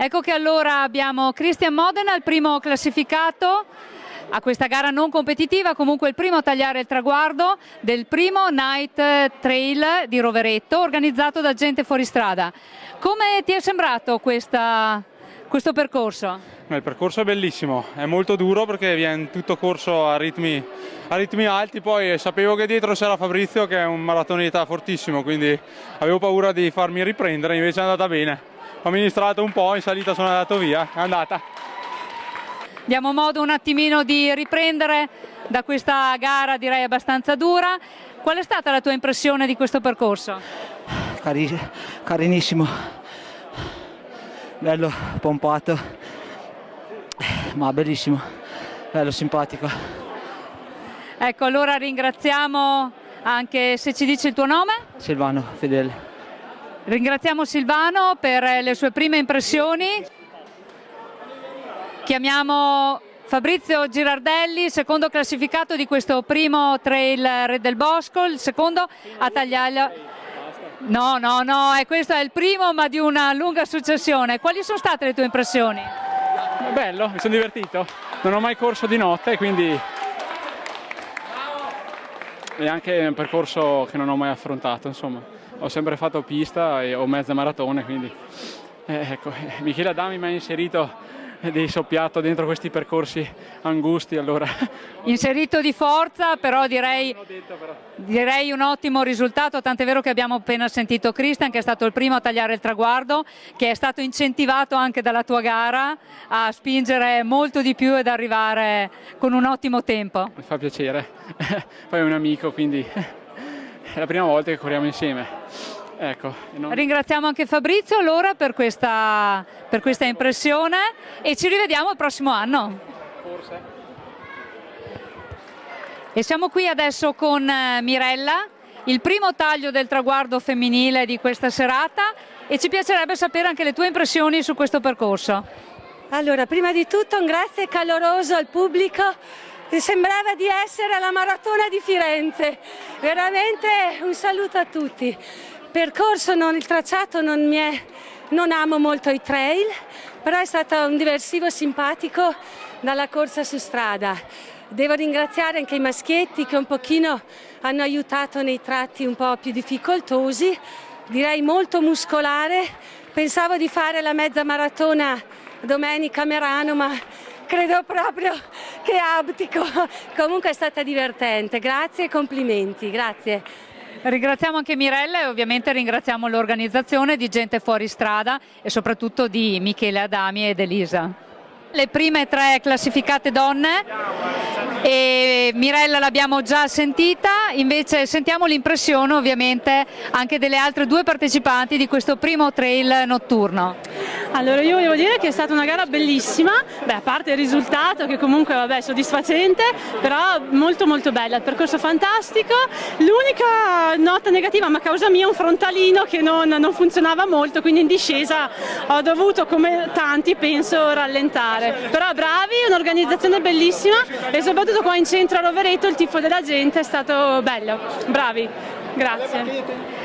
Ecco che allora abbiamo Christian Modena, il primo classificato a questa gara non competitiva, comunque il primo a tagliare il traguardo del primo Night Trail di Rovereto organizzato da Gente Fuoristrada. Come ti è sembrato questo percorso? Il percorso è bellissimo, è molto duro perché viene tutto corso a ritmi alti, poi sapevo che dietro c'era Fabrizio che è un maratoneta fortissimo, quindi avevo paura di farmi riprendere, invece è andata bene. Ho amministrato un po', in salita sono andato via, è andata. Diamo modo un attimino di riprendere da questa gara direi abbastanza dura. Qual è stata la tua impressione di questo percorso? Carinissimo, bello, pompato, ma bellissimo, bello, simpatico. Ecco, allora ringraziamo anche, se ci dici il tuo nome? Silvano Fedele. Ringraziamo Silvano per le sue prime impressioni. Chiamiamo Fabrizio Girardelli, secondo classificato di questo primo Trail Re del Bosco, il secondo a tagliare. No, questo è il primo ma di una lunga successione. Quali sono state le tue impressioni? Bello, mi sono divertito, non ho mai corso di notte, quindi è anche un percorso che non ho mai affrontato, insomma. Ho sempre fatto pista e ho mezza maratona, quindi ecco, Michele Adami mi ha inserito dei soppiatto dentro questi percorsi angusti, allora. Inserito di forza, però direi un ottimo risultato, tant'è vero che abbiamo appena sentito Christian che è stato il primo a tagliare il traguardo, che è stato incentivato anche dalla tua gara a spingere molto di più ed arrivare con un ottimo tempo. Mi fa piacere, poi è un amico, quindi è la prima volta che corriamo insieme. Ecco, Ringraziamo anche Fabrizio allora per questa impressione e ci rivediamo il prossimo anno. Forse. E siamo qui adesso con Mirella, il primo taglio del traguardo femminile di questa serata, e ci piacerebbe sapere anche le tue impressioni su questo percorso. Allora, prima di tutto un grazie caloroso al pubblico. Sembrava di essere alla Maratona di Firenze, veramente un saluto a tutti. Il tracciato non amo molto i trail, però è stato un diversivo simpatico dalla corsa su strada. Devo ringraziare anche i maschietti che un pochino hanno aiutato nei tratti un po' più difficoltosi, direi molto muscolare. Pensavo di fare la mezza maratona domenica a Merano, ma credo proprio che abdico. Comunque è stata divertente, grazie e complimenti, grazie. Ringraziamo anche Mirella e ovviamente ringraziamo l'organizzazione di Gente Fuoristrada e soprattutto di Michele Adami ed Elisa. Le prime tre classificate donne, e Mirella l'abbiamo già sentita, invece sentiamo l'impressione ovviamente anche delle altre due partecipanti di questo primo trail notturno. Allora io volevo dire che è stata una gara bellissima, a parte il risultato che comunque è soddisfacente, però molto molto bella, il percorso fantastico. L'unica nota negativa, ma a causa mia, un frontalino che non funzionava molto, quindi in discesa ho dovuto, come tanti penso, rallentare. Però bravi, un'organizzazione bellissima e soprattutto qua in centro a Rovereto il tifo della gente è stato bello, bravi, grazie.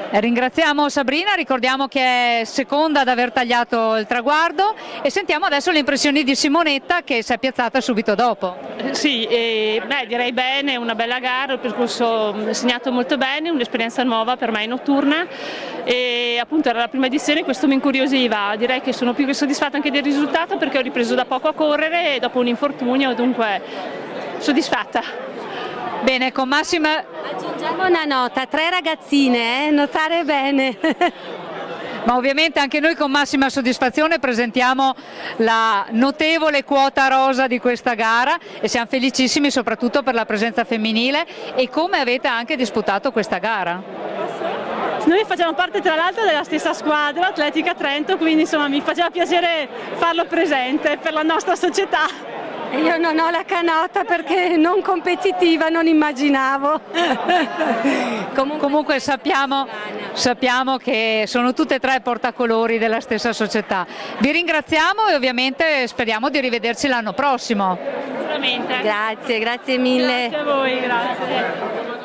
Ringraziamo Sabrina, ricordiamo che è seconda ad aver tagliato il traguardo, e sentiamo adesso le impressioni di Simonetta che si è piazzata subito dopo. Sì, direi bene, una bella gara, il percorso segnato molto bene, un'esperienza nuova per me notturna e appunto era la prima edizione, questo mi incuriosiva, direi che sono più che soddisfatta anche del risultato perché ho ripreso da poco a correre e dopo un infortunio, dunque soddisfatta. Bene, con massima... Aggiungiamo una nota, 3 ragazzine, notare bene. Ma ovviamente anche noi con massima soddisfazione presentiamo la notevole quota rosa di questa gara e siamo felicissimi soprattutto per la presenza femminile e come avete anche disputato questa gara. Noi facciamo parte tra l'altro della stessa squadra, Atletica Trento, quindi insomma mi faceva piacere farlo presente per la nostra società. Io non ho la canota perché non competitiva, non immaginavo. Comunque sappiamo che sono tutte e tre portacolori della stessa società. Vi ringraziamo e ovviamente speriamo di rivederci l'anno prossimo. Sicuramente. Grazie mille. Grazie a voi, grazie.